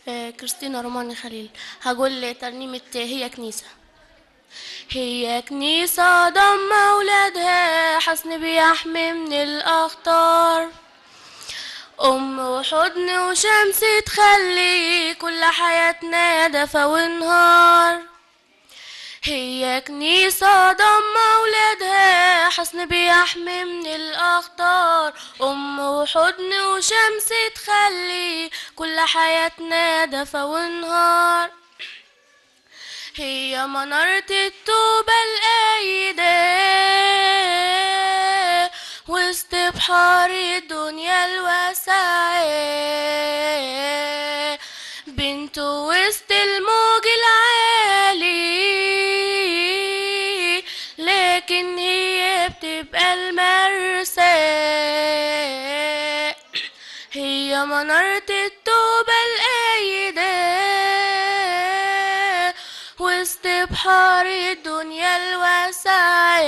كرستينا روماني خليل. هقول ترنيمة هي كنيسة. هي كنيسة ضم أولادها حصن بيحمي من الأخطار، أم وحضن وشمس تخلي كل حياتنا دفا ونهار. هي كنيسة ضم أولادها حصن بيحمي من الأخطار، أم وحضن وشمس تخلي كل حياتنا دفا ونهار. هي منارة التوبة القايدة وسط بحار الدنيا الواسعة، بنت وسط الموج العالي، لكن هي بتبقى المرسى. هي منارة التوبة القايدة وسط بحار الدنيا الواسعة،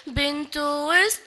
بنت وسط